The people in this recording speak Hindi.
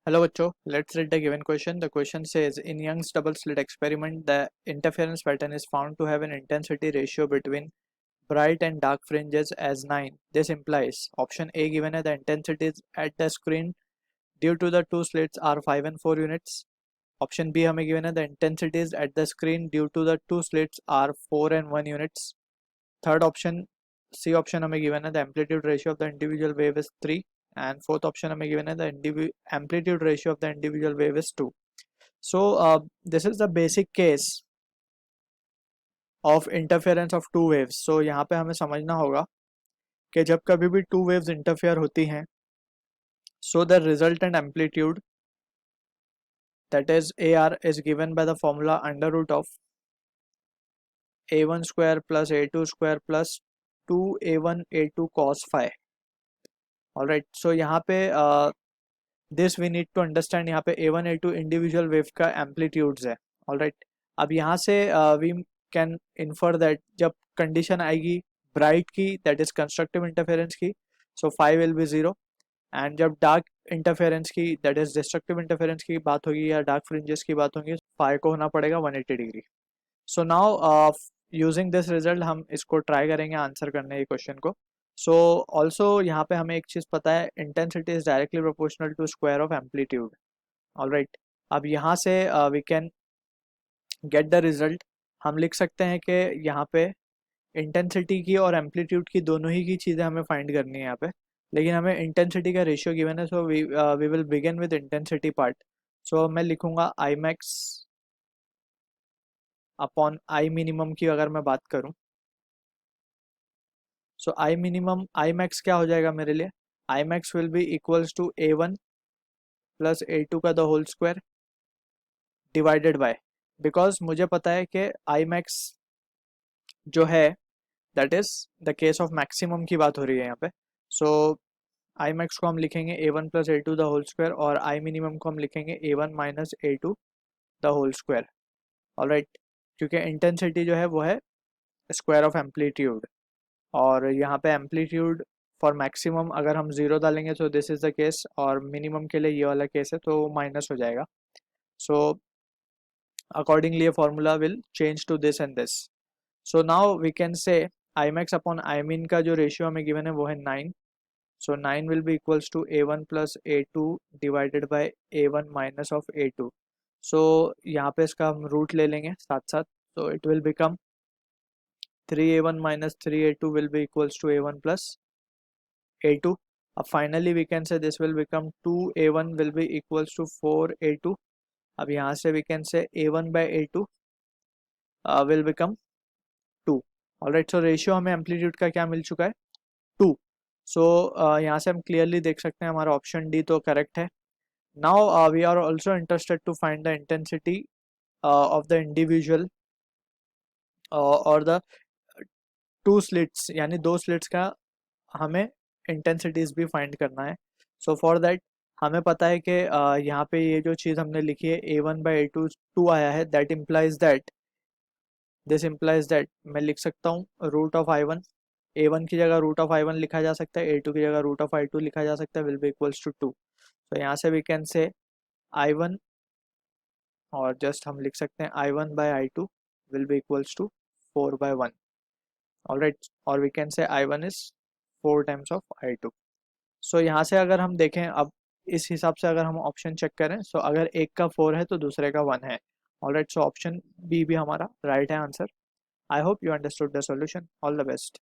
Hello, bachcho. Let's read the given question. The question says, in Young's double slit experiment, the interference pattern is found to have an intensity ratio between bright and dark fringes as 9. This implies option A given है the intensities at the screen due to the two slits are 5 and 4 units. Option B हमें given है the intensities at the screen due to the two slits are 4 and 1 units. Third option, C option हमें given है the amplitude ratio of the individual wave is 3. And fourth option हमें given है the amplitude ratio of the individual wave is 2. So this is the basic case of interference of two waves. So यहाँ पे हमें समझना होगा कि जब कभी भी two waves interfere होती हैं, so the resultant amplitude, that is AR, is given by the formula under root of A1 square plus A2 square plus 2A1 A2 cos phi. Alright, so यहाँ पे this we need to understand, यहाँ पे A1 A2 इंडिविजुअल वेव का एम्पलीट्यूड्स है. ऑलराइट, अब यहाँ से वी कैन इन्फर दैट जब कंडीशन आएगी ब्राइट की, दैट इज कंस्ट्रक्टिव इंटरफेरेंस की, so phi will be 0. And जब डार्क इंटरफेरेंस की, दैट इज डिस्ट्रक्टिव इंटरफेरेंस की बात होगी या डार्क फ्रिंजेस की बात होगी, फाई को होना पड़ेगा 180 degree. So now using this result हम इसको ट्राई करेंगे आंसर करने के क्वेश्चन को. सो ऑल्सो यहाँ पे हमें एक चीज़ पता है, intensity is directly proportional to square of amplitude. Alright, अब यहाँ से we can get the result. हम लिख सकते हैं कि यहाँ पे इंटेंसिटी की और एम्पलीट्यूड की दोनों ही की चीज़ें हमें फाइंड करनी है यहाँ पे, लेकिन हमें इंटेंसिटी का रेशियो गिवन है. So we will begin with intensity part. So मैं लिखूंगा I max upon I minimum की अगर मैं बात करूं, सो आई मिनिमम आई मैक्स क्या हो जाएगा मेरे लिए, I max will be equals to A1 plus A2 का the whole square divided by, because मुझे पता है कि आई मैक्स जो है that is the case of maximum की बात हो रही है यहाँ पे. सो आई मैक्स को हम लिखेंगे A1 plus A2 the whole square और आई मिनिमम को हम लिखेंगे A1 minus A2 the whole square. Alright, क्योंकि इंटेंसिटी जो है वो है स्क्वायर ऑफ एम्पलीट्यूड, और यहाँ पे एम्पलीट्यूड फॉर मैक्सिमम अगर हम 0 डालेंगे तो दिस इज द केस, और मिनिमम के लिए ये वाला केस है तो माइनस हो जाएगा. सो अकॉर्डिंगली ये formula will change to this and this. So now we can say I max upon I mean का जो रेशियो हमें गिवन है वो है 9. So 9 will be equals to A1 plus A2 divided by A1 minus of A2. So यहाँ पे इसका हम रूट ले लेंगे साथ साथ, so it will become 3A1 minus 3A2 will be equals to A1 plus A2. अब finally we can say this will become 2A1 will be equals to 4A2. अब यहाँ से we can say A1 by A2 will become 2. Alright, so ratio हमें amplitude का क्या मिल चुका है, 2. So यहाँ से हम clearly देख सकते हैं हमारा option D तो correct है. Now we are also interested to find the intensity of the individual or the two slits, यानी दो स्लिट्स का हमें इंटेंसिटीज भी फाइंड करना है. सो फॉर दैट हमें पता है कि यहाँ पे ये जो चीज़ हमने लिखी है A1 बाई A2 2 आया है, that implies that this implies that मैं लिख सकता हूँ रूट ऑफ I1. A1 की जगह रूट ऑफ I1 लिखा जा सकता है, A2 की जगह रूट ऑफ I2 लिखा जा सकता है, विल बी इक्वल्स टू 2. तो यहाँ से वी कैन से I1, और जस्ट हम लिख सकते हैं I1 by I2 will be equals to 4 by 1. Alright, और we can say I1 is 4 times of I2. सो यहाँ से अगर हम देखें, अब इस हिसाब से अगर हम ऑप्शन चेक करें, सो अगर एक का 4 है तो दूसरे का 1 है. ऑलराइट, सो ऑप्शन बी भी हमारा राइट है answer. I hope you understood the solution. All the best.